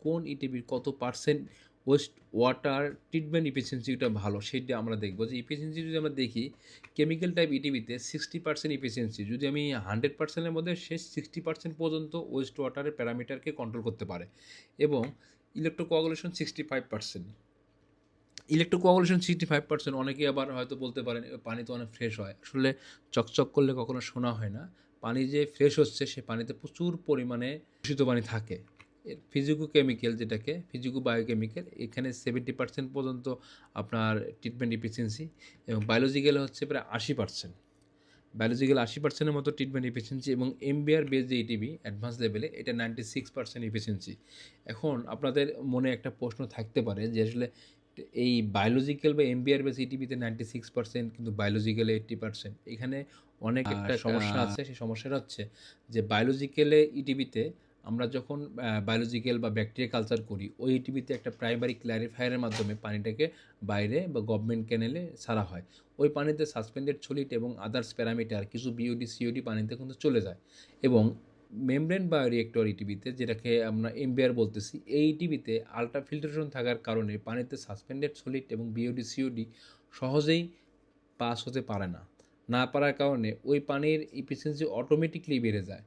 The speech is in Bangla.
কোন ইটিভির কত পার্সেন্ট ওয়েস্ট ওয়াটার ট্রিটমেন্ট ইফিসিয়েন্সিটা ভালো সেটা আমরা দেখব। যে ইফিসিয়েন্সি যদি আমরা দেখি, কেমিক্যাল টাইপ ইটিভিতে 60% ইফিসিয়েন্সি, যদি আমি 100%-এর মধ্যে সে 60% পর্যন্ত ওয়েস্ট ওয়াটারের প্যারামিটারকে কন্ট্রোল করতে পারে। এবং ইলেকট্রোকোয়াগুলেশন 65%। ইলেকট্রোকোয়াগুলেশন 65%। অনেকে আবার হয়তো বলতে পারেন পানি তো অনেক ফ্রেশ হয়। আসলে চকচক করলে কখনো সোনা হয় না। পানি যে ফ্রেশ হচ্ছে সে পানিতে প্রচুর পরিমাণে দূষিত পানি থাকে। এর ফিজিকো কেমিক্যাল, যেটাকে ফিজিকো বায়োকেমিক্যাল, এখানে 70% পর্যন্ত আপনার ট্রিটমেন্ট এফিসিয়েন্সি, এবং বায়োলজিক্যাল হচ্ছে প্রায় 80%। বায়োলজিক্যাল 80%-এর মতো ট্রিটমেন্ট এফিসিয়েন্সি, এবং এমবিআর বেস যে ইটিভি অ্যাডভান্স লেভেলে এটা 96% এফিসিয়েন্সি। এখন আপনাদের মনে একটা প্রশ্ন থাকতে পারে যে আসলে এই বায়োলজিক্যাল বা এমবিআর বেস ইটিভিতে 96%, কিন্তু বায়োলজিক্যালে 80%। এখানে অনেক একটা সমস্যা আছে। সেই সমস্যাটা হচ্ছে যে বায়োলজিক্যালে ইটিভিতে আমরা যখন বায়োলজিক্যাল বা ব্যাকটেরিয়া কালচার করি, ওই ইটিভিতে একটা প্রাইমারি ক্ল্যারিফায়ারের মাধ্যমে পানিটাকে বাইরে বা গভর্নমেন্ট ক্যানেলে ছাড়া হয়। ওই পানিতে সাসপেন্ডেড সলিড এবং আদার্স প্যারামিটার কিছু বিওডি সিওডি পানিতে কিন্তু চলে যায়। এবং মেমব্রেন বায়োরিয়েক্টর ইটিভিতে, যেটাকে আমরা এমবিআর বলতেছি, এই ইটিভিতে আলট্রা ফিল্ট্রেশন থাকার কারণে পানিতে সাসপেন্ডেড সলিড এবং বিওডি সিওডি সহজেই পাস হতে পারে না। না পারার কারণে ওই পানির ইফিসিয়েন্সি অটোমেটিকলি বেড়ে যায়।